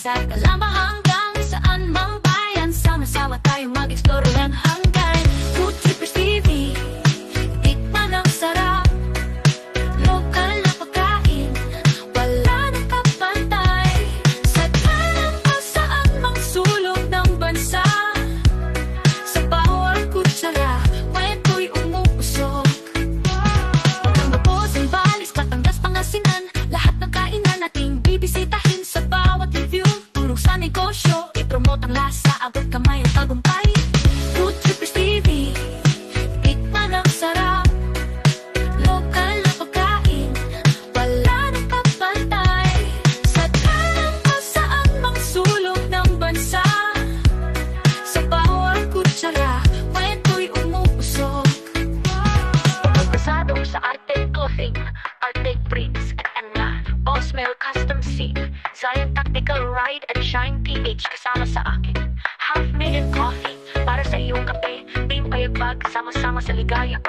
sa Calamba hanggang saan mang bayan. Sama-sama tayo mag-explore ng hanggan. Food Trippers TV, tikman ang sarap. Lokal na pagkain, wala nang kapantay. Sa Calamba saan mang sulok ng bansa. Sa bawat kutsara, kwento'y umuusok. Magandang Zambales, Batangas, Pangasinan, lahat ng kainan nating bibisitahin. Sa bawat review, tulong sa negosyo, i-promote ang lasa, abot kamay ang tagumpay. Food Trippers TV, tikman ang sarap. Lokal na pagkain, wala nang kapantay. Sa Calamba saan mang sulok ng bansa. Sa bawat kutsara, kwento'y umuusok. Pagpasado sa Artec Clothing, Artec Prints at Anla, Bosmel Custom Seat, Zion Tactical Ride at Shine PH kasama sa akin. Half Million Coffee, para sa iyong kape, team payagbag, sama-sama sa ligaya.